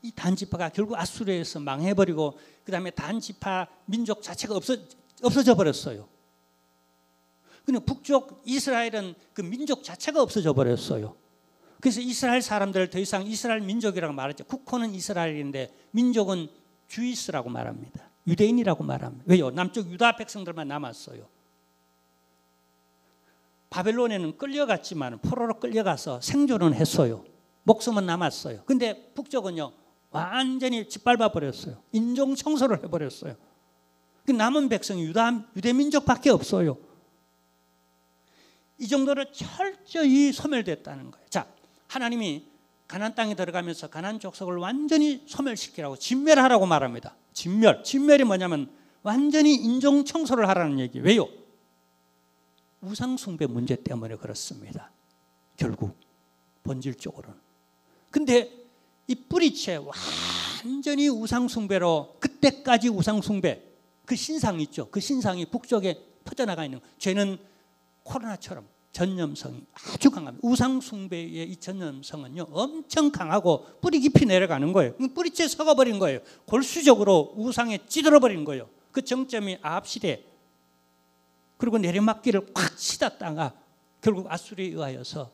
이 단지파가 결국 아수르에서 망해버리고 그 다음에 단지파 민족 자체가 없어져 버렸어요. 근데 북쪽 이스라엘은 그 민족 자체가 없어져 버렸어요. 그래서 이스라엘 사람들을 더 이상 이스라엘 민족이라고 말하죠. 국호는 이스라엘인데 민족은 주이스라고 말합니다. 유대인이라고 말합니다. 왜요? 남쪽 유다 백성들만 남았어요. 바벨론에는 끌려갔지만 포로로 끌려가서 생존은 했어요. 목숨은 남았어요. 근데 북쪽은요, 완전히 짓밟아 버렸어요. 인종 청소를 해버렸어요. 남은 백성이 유대 민족밖에 없어요. 이 정도로 철저히 소멸됐다는 거예요. 자, 하나님이 가나안 땅에 들어가면서 가나안 족속을 완전히 소멸시키라고, 진멸하라고 말합니다. 진멸이 뭐냐면 완전히 인종 청소를 하라는 얘기예요. 왜요? 우상숭배 문제 때문에 그렇습니다. 결국 본질적으로는. 근데 이 뿌리채 완전히 우상숭배로, 그때까지 우상숭배, 그 신상 있죠. 그 신상이 북쪽에 퍼져나가 있는, 죄는 코로나처럼 전염성이 아주 강합니다. 우상숭배의 이 전염성은요, 엄청 강하고 뿌리 깊이 내려가는 거예요. 뿌리채 썩어버린 거예요. 골수적으로 우상에 찌들어버린 거예요. 그 정점이 아합시대. 그리고 내리막길을 꽉 치닫다가 결국 아수르에 의하여서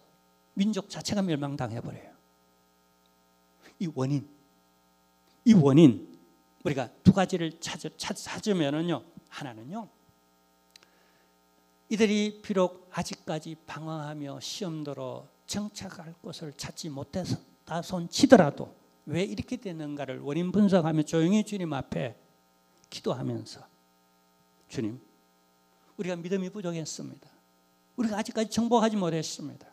민족 자체가 멸망당해버려요. 이 원인 우리가 두 가지를 찾으면은요, 하나는요, 이들이 비록 아직까지 방황하며 시험대로 정착할 곳을 찾지 못했다 손치더라도 왜 이렇게 되는가를 원인 분석하며 조용히 주님 앞에 기도하면서, 주님, 우리가 믿음이 부족했습니다. 우리가 아직까지 정복하지 못했습니다.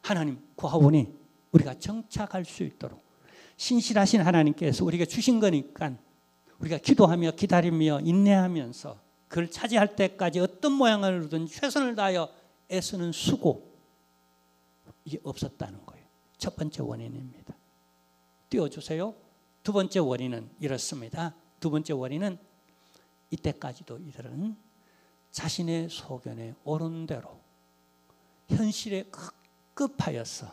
하나님 구하오니 우리가 정착할 수 있도록 신실하신 하나님께서 우리가 주신 거니까 우리가 기도하며 기다리며 인내하면서 그걸 차지할 때까지 어떤 모양으로든 최선을 다하여 애쓰는 수고, 이게 없었다는 거예요. 첫 번째 원인입니다. 띄워주세요. 두 번째 원인은 이렇습니다. 두 번째 원인은 이때까지도 이들은 자신의 소견에 옳은 대로 현실에 급급하여서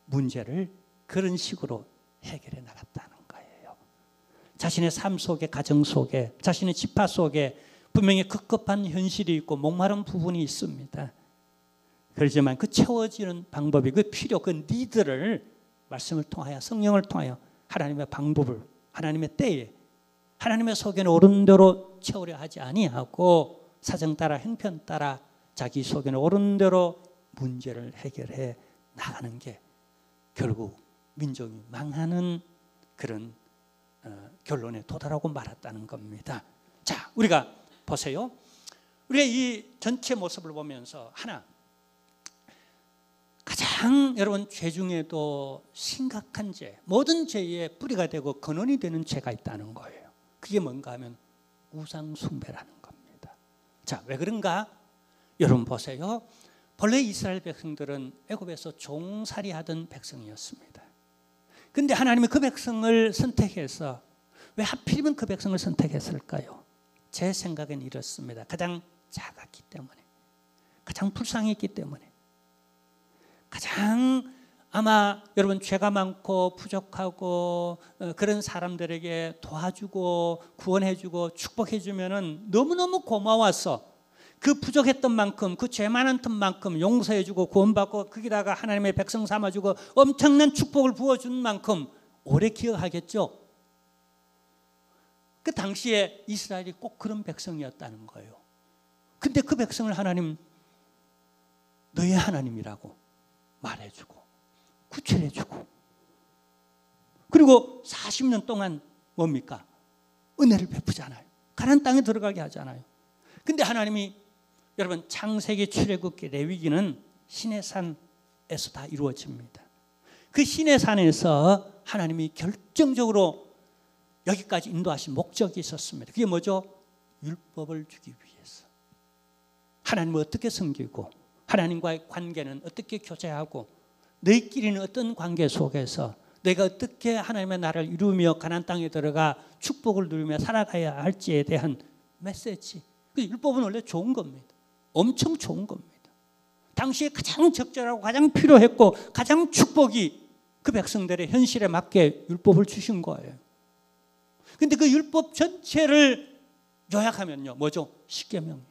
문제를 그런 식으로 해결해 나갔다는 거예요. 자신의 삶 속에, 가정 속에, 자신의 지파 속에 분명히 급급한 현실이 있고 목마른 부분이 있습니다. 그렇지만 그 채워지는 방법이, 그 필요, 그 니드를 말씀을 통하여, 성령을 통하여 하나님의 방법을, 하나님의 때에 하나님의 소견에 옳은 대로 채우려 하지 아니하고 사정 따라 형편 따라 자기 소견에 옳은 대로 문제를 해결해 나가는 게 결국 민족이 망하는 그런 결론에 도달하고 말았다는 겁니다. 자, 우리가 보세요. 우리가 이 전체 모습을 보면서 하나, 가장 여러분 죄 중에도 심각한 죄, 모든 죄의 뿌리가 되고 근원이 되는 죄가 있다는 거예요. 그게 뭔가 하면 우상 숭배라는 겁니다. 자, 왜 그런가? 여러분 보세요. 본래 이스라엘 백성들은 애굽에서 종살이하던 백성이었습니다. 그런데 하나님이 그 백성을 선택해서, 왜 하필이면 그 백성을 선택했을까요? 제 생각엔 이렇습니다. 가장 작았기 때문에, 가장 불쌍했기 때문에, 가장 아마 여러분 죄가 많고 부족하고 그런 사람들에게 도와주고 구원해주고 축복해주면은 너무너무 고마워서 그 부족했던 만큼, 그 죄 많았던 만큼 용서해주고 구원받고 거기다가 하나님의 백성 삼아주고 엄청난 축복을 부어준 만큼 오래 기억하겠죠. 그 당시에 이스라엘이 꼭 그런 백성이었다는 거예요. 근데 그 백성을 하나님, 너의 하나님이라고 말해주고 구출해주고, 그리고 40년 동안 뭡니까? 은혜를 베푸잖아요. 가나안 땅에 들어가게 하잖아요. 근데 하나님이, 여러분 창세기, 출애굽기, 레위기는 시내산에서 다 이루어집니다. 그 시내산에서 하나님이 결정적으로 여기까지 인도하신 목적이 있었습니다. 그게 뭐죠? 율법을 주기 위해서. 하나님을 어떻게 섬기고 하나님과의 관계는 어떻게 교제하고 너희끼리는 어떤 관계 속에서 내가 어떻게 하나님의 나라를 이루며 가나안 땅에 들어가 축복을 누리며 살아가야 할지에 대한 메시지. 율법은 원래 좋은 겁니다. 엄청 좋은 겁니다. 당시에 가장 적절하고 가장 필요했고 가장 축복이 그 백성들의 현실에 맞게 율법을 주신 거예요. 그런데 그 율법 전체를 요약하면요, 뭐죠? 십계명.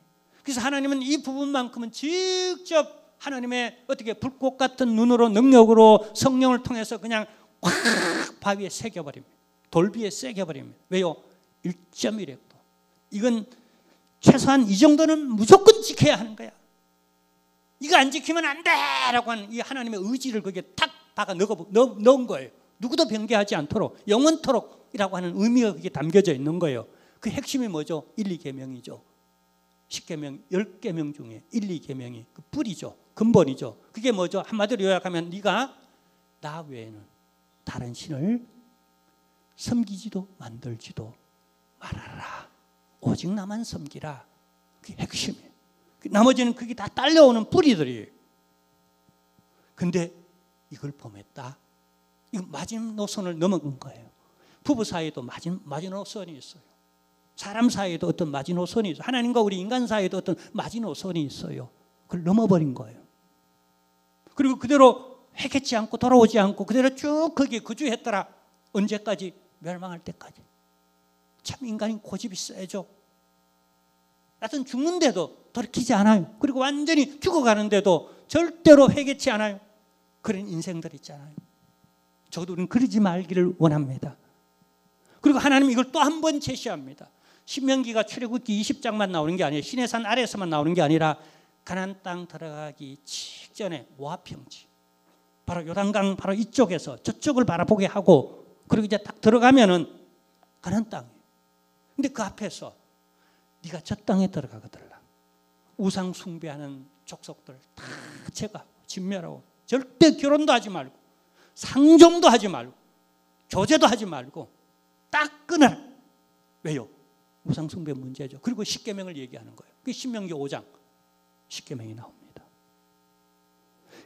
그래서 하나님은 이 부분만큼은 직접 하나님의 어떻게 불꽃 같은 눈으로, 능력으로, 성령을 통해서 그냥 확 바위에 새겨버립니다. 돌비에 새겨버립니다. 왜요? 1.1획도. 이건 최소한 이 정도는 무조건 지켜야 하는 거야. 이거 안 지키면 안 돼라고 하는 이 하나님의 의지를 거기에 탁 박아 넣은 거예요. 누구도 변개하지 않도록, 영원토록이라고 하는 의미가 거기에 담겨져 있는 거예요. 그 핵심이 뭐죠? 1, 2계명이죠. 10계명, 10계명 중에 1, 2계명이 그 뿌리죠. 근본이죠. 그게 뭐죠? 한마디로 요약하면 네가 나 외에는 다른 신을 섬기지도 만들지도 말아라. 오직 나만 섬기라. 그게 핵심이에요. 나머지는 그게 다 딸려오는 뿌리들이에요. 근데 이걸 범했다. 이거 마지노선을 넘어간 거예요. 부부 사이에도 마지노선이 있어요. 사람 사이에도 어떤 마지노선이 있어요. 하나님과 우리 인간 사이에도 어떤 마지노선이 있어요. 그걸 넘어버린 거예요. 그리고 그대로 회개치 않고 돌아오지 않고 그대로 쭉 거기에 거주했더라. 언제까지? 멸망할 때까지. 참 인간이 고집이 세죠. 하여튼 죽는데도 돌이키지 않아요. 그리고 완전히 죽어가는데도 절대로 회개치 않아요. 그런 인생들 있잖아요. 적어도 우리는 그러지 말기를 원합니다. 그리고 하나님이 이걸 또 한 번 제시합니다. 신명기가 출애굽기 20장만 나오는 게 아니에요. 시내산 아래에서만 나오는 게 아니라 가나안 땅 들어가기 직전에 모압 평지, 바로 요단강 바로 이쪽에서 저쪽을 바라보게 하고, 그리고 이제 딱 들어가면은 가나안 땅이에요. 근데 그 앞에서 네가 저 땅에 들어가거들라, 우상 숭배하는 족속들 다 제거하고 진멸하고, 절대 결혼도 하지 말고 상종도 하지 말고 교제도 하지 말고 딱 끊어라. 왜요? 우상 숭배 문제죠. 그리고 십계명을 얘기하는 거예요. 그게 신명기 5장 십계명이 나옵니다.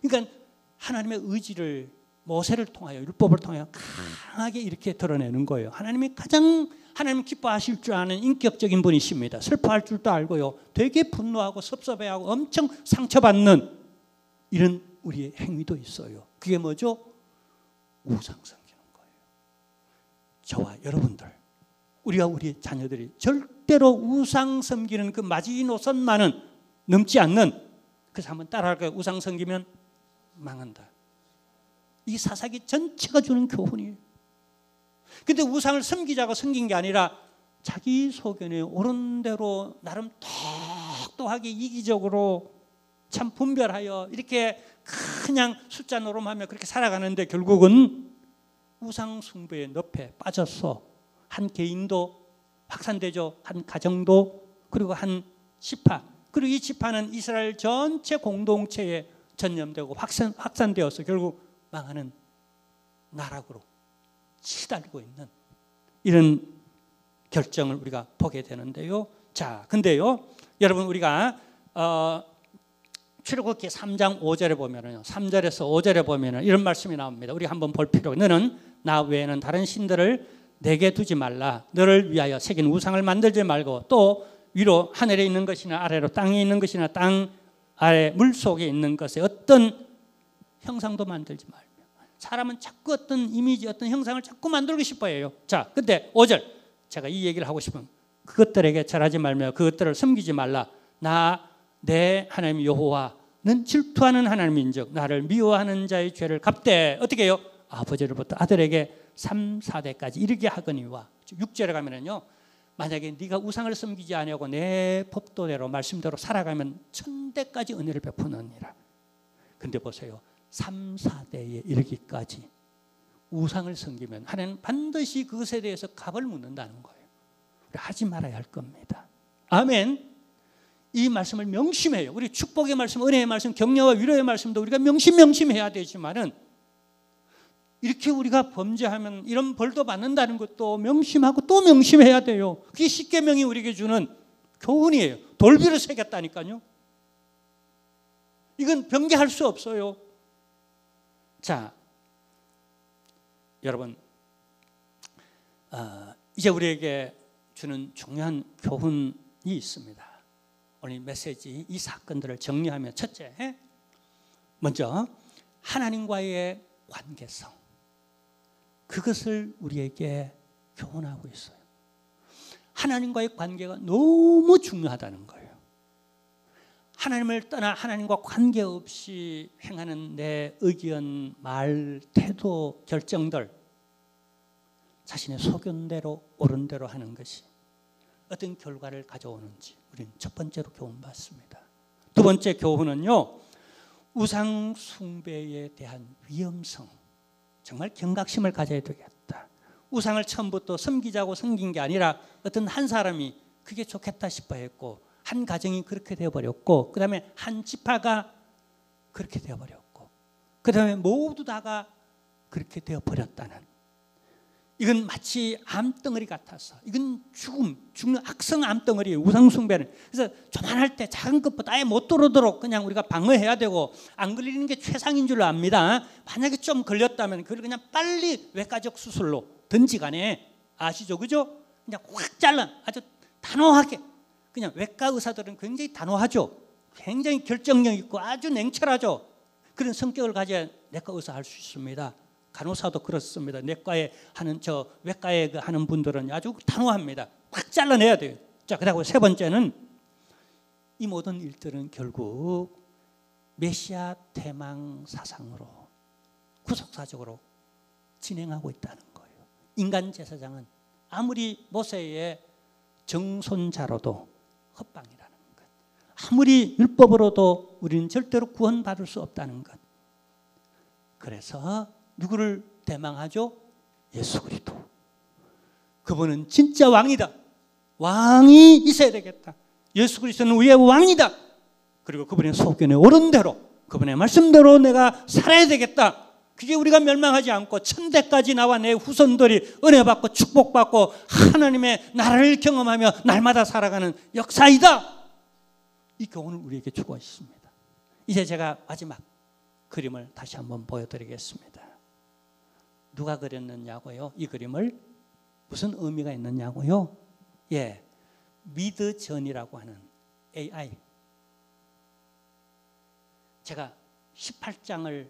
그러니까 하나님의 의지를 모세를 통하여, 율법을 통하여 강하게 이렇게 드러내는 거예요. 하나님이 가장 하나님 기뻐하실 줄 아는 인격적인 분이십니다. 슬퍼할 줄도 알고요, 되게 분노하고 섭섭해하고 엄청 상처받는 이런 우리의 행위도 있어요. 그게 뭐죠? 우상 섬기는 거예요. 저와 여러분들, 우리와 우리의 자녀들이 절대로 우상 섬기는 그 마지노선만은 넘지 않는, 그래서 한번 따라할까요? 우상 섬기면 망한다. 이 사사기 전체가 주는 교훈이에요. 근데 우상을 섬기자고 섬긴 게 아니라 자기 소견에 옳은 대로 나름 똑똑하게 이기적으로 참 분별하여 이렇게 그냥 숫자 노름하며 그렇게 살아가는데, 결국은 우상 숭배의 늪에 빠져서 한 개인도 확산되죠. 한 가정도, 그리고 한 지파, 그리고 이 지파는 이스라엘 전체 공동체에 전염되고 확산되어서 결국 망하는 나락으로 치달고 있는 이런 결정을 우리가 보게 되는데요. 자, 근데요, 여러분, 우리가 출애굽기 3장 5절에 보면은요, 3절에서 5절에 보면은 이런 말씀이 나옵니다. 우리 한번 볼 필요가. 너는 나 외에는 다른 신들을 내게 두지 말라. 너를 위하여 새긴 우상을 만들지 말고, 또 위로 하늘에 있는 것이나 아래로 땅에 있는 것이나 땅 아래 물 속에 있는 것에 어떤 형상도 만들지 말며. 사람은 자꾸 어떤 이미지, 어떤 형상을 자꾸 만들고 싶어 해요. 자, 근데 5절, 제가 이 얘기를 하고 싶은, 그것들에게 절하지 말며 그것들을 섬기지 말라. 나 내 하나님 여호와는 질투하는 하나님인즉 나를 미워하는 자의 죄를 갚되, 어떻게 해요? 아버지로부터 아들에게 3, 4대까지 이르게 하거니와. 6절에 가면은요, 만약에 네가 우상을 섬기지 아니하고 내 법도대로 말씀대로 살아가면 1000대까지 은혜를 베푸느니라. 근데 보세요, 3, 4대에 이르기까지 우상을 섬기면 하나님은 반드시 그것에 대해서 값을 묻는다는 거예요. 하지 말아야 할 겁니다. 아멘. 이 말씀을 명심해요. 우리 축복의 말씀, 은혜의 말씀, 격려와 위로의 말씀도 우리가 명심해야 되지만은, 이렇게 우리가 범죄하면 이런 벌도 받는다는 것도 명심하고 또 명심해야 돼요. 그게 십계명이 우리에게 주는 교훈이에요. 돌비를 새겼다니까요. 이건 변개할 수 없어요. 자, 여러분, 이제 우리에게 주는 중요한 교훈이 있습니다. 오늘 메시지, 이 사건들을 정리하면, 첫째, 먼저 하나님과의 관계성, 그것을 우리에게 교훈하고 있어요. 하나님과의 관계가 너무 중요하다는 거예요. 하나님을 떠나 하나님과 관계없이 행하는 내 의견, 말, 태도, 결정들, 자신의 소견대로 옳은 대로 하는 것이 어떤 결과를 가져오는지 우리는 첫 번째로 교훈받습니다. 두 번째 교훈은요, 우상 숭배에 대한 위험성, 정말 경각심을 가져야 되겠다. 우상을 처음부터 섬기자고 섬긴 게 아니라 어떤 한 사람이 그게 좋겠다 싶어 했고, 한 가정이 그렇게 되어버렸고, 그 다음에 한 지파가 그렇게 되어버렸고, 그 다음에 모두 다가 그렇게 되어버렸다는, 이건 마치 암덩어리 같아서, 이건 죽는 악성 암덩어리예요, 우상숭배는. 그래서 조만할 때 작은 것보다 아예 못 들어오도록 그냥 우리가 방어해야 되고, 안 걸리는 게 최상인 줄 압니다. 만약에 좀 걸렸다면 그걸 그냥 빨리 외과적 수술로 든지간에, 아시죠? 그죠? 그냥 확 잘라, 아주 단호하게. 그냥 외과 의사들은 굉장히 단호하죠. 굉장히 결정력 있고 아주 냉철하죠. 그런 성격을 가져야 내과 의사 할 수 있습니다. 간호사도 그렇습니다. 내과에 하는, 외과에 하는 분들은 아주 단호합니다. 확 잘라내야 돼요. 자, 그리고 세 번째는, 이 모든 일들은 결국 메시아 대망 사상으로 구속사적으로 진행하고 있다는 거예요. 인간 제사장은 아무리 모세의 정손자로도 헛방이라는 것. 아무리 율법으로도 우리는 절대로 구원받을 수 없다는 것. 그래서 누구를 대망하죠? 예수 그리스도. 그분은 진짜 왕이다. 왕이 있어야 되겠다. 예수 그리스도는 우리의 왕이다. 그리고 그분의 소견에 옳은 대로, 그분의 말씀대로 내가 살아야 되겠다. 그게 우리가 멸망하지 않고 천대까지 나와 내 후손들이 은혜받고 축복받고 하나님의 나라를 경험하며 날마다 살아가는 역사이다. 이 교훈을 우리에게 주고 있습니다. 이제 제가 마지막 그림을 다시 한번 보여드리겠습니다. 누가 그렸느냐고요? 이 그림을 무슨 의미가 있느냐고요? 예, 미드전이라고 하는 AI. 제가 18장을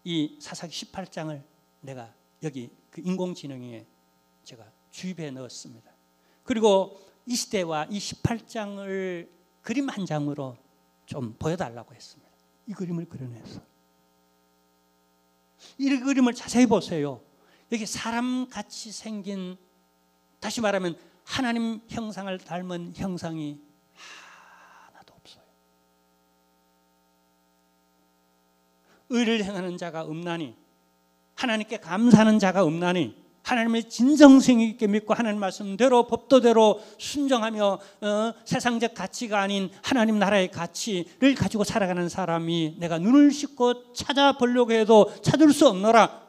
이 사사기 18장을 내가 여기 그 인공지능에 제가 주입해 넣었습니다. 그리고 이 시대와 이 18장을 그림 한 장으로 좀 보여달라고 했습니다. 이 그림을 그려내서 이 그림을 자세히 보세요. 여기 사람같이 생긴, 다시 말하면 하나님 형상을 닮은 형상이 하나도 없어요. 의를 행하는 자가 없나니, 하나님께 감사하는 자가 없나니, 하나님의 진정성 있게 믿고 하나님 말씀대로 법도대로 순종하며 세상적 가치가 아닌 하나님 나라의 가치를 가지고 살아가는 사람이 내가 눈을 씻고 찾아보려고 해도 찾을 수 없노라.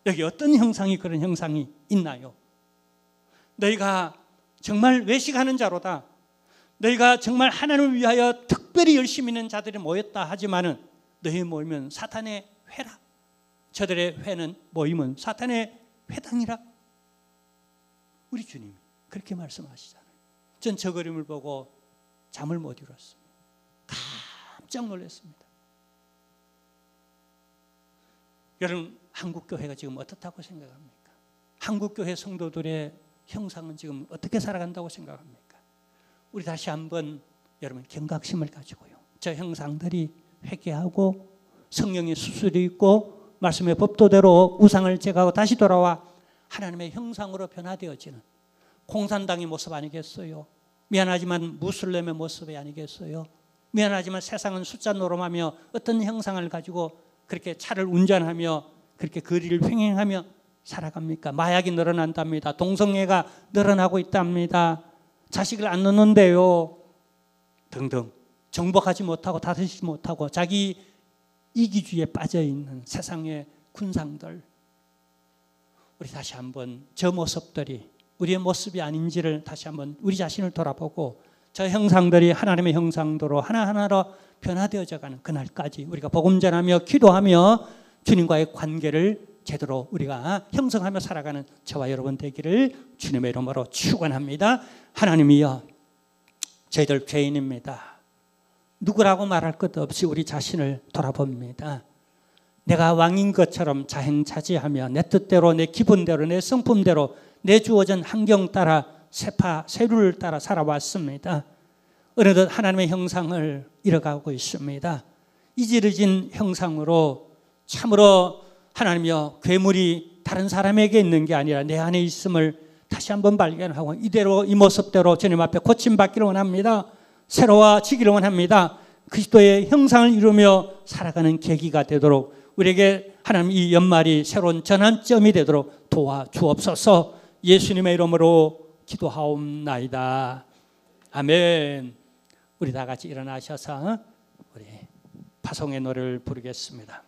여기 어떤 형상이 그런 형상이 있나요? 너희가 정말 외식하는 자로다. 너희가 정말 하나님을 위하여 특별히 열심히 있는 자들이 모였다 하지만은 너희 모이면 사탄의 회라. 저들의 회는 모임은 사탄의 회당이라. 우리 주님이 그렇게 말씀하시잖아요. 전 저 그림을 보고 잠을 못 이뤘습니다. 깜짝 놀랐습니다. 여러분, 한국교회가 지금 어떻다고 생각합니까? 한국교회 성도들의 형상은 지금 어떻게 살아간다고 생각합니까? 우리 다시 한번 여러분 경각심을 가지고요, 저 형상들이 회개하고 성령의 수술이 있고 말씀의 법도대로 우상을 제거하고 다시 돌아와 하나님의 형상으로 변화되어지는 공산당의 모습 아니겠어요? 미안하지만 무슬림의 모습이 아니겠어요? 미안하지만 세상은 숫자 노름하며 어떤 형상을 가지고 그렇게 차를 운전하며 그렇게 거리를 횡행하며 살아갑니까? 마약이 늘어난답니다. 동성애가 늘어나고 있답니다. 자식을 안 낳는데요 등등. 정복하지 못하고 다스리지 못하고 자기 이기주의에 빠져있는 세상의 군상들. 우리 다시 한번 저 모습들이 우리의 모습이 아닌지를 다시 한번 우리 자신을 돌아보고 저 형상들이 하나님의 형상도로 하나하나로 변화되어져가는 그날까지 우리가 복음 전하며 기도하며 주님과의 관계를 제대로 우리가 형성하며 살아가는 저와 여러분 되기를 주님의 이름으로 축원합니다. 하나님이여, 저희들 죄인입니다. 누구라고 말할 것도 없이 우리 자신을 돌아봅니다. 내가 왕인 것처럼 자행차지하며 내 뜻대로 내 기분대로 내 성품대로 내 주어진 환경 따라 세류를 따라 살아왔습니다. 어느덧 하나님의 형상을 잃어가고 있습니다. 이지러진 형상으로 참으로 하나님이여, 괴물이 다른 사람에게 있는 게 아니라 내 안에 있음을 다시 한번 발견하고 이대로 이 모습대로 주님 앞에 고침받기를 원합니다. 새로워지기를 원합니다. 그리스도의 형상을 이루며 살아가는 계기가 되도록 우리에게 하나님 이 연말이 새로운 전환점이 되도록 도와주옵소서. 예수님의 이름으로 기도하옵나이다. 아멘. 우리 다 같이 일어나셔서 우리 파송의 노래를 부르겠습니다.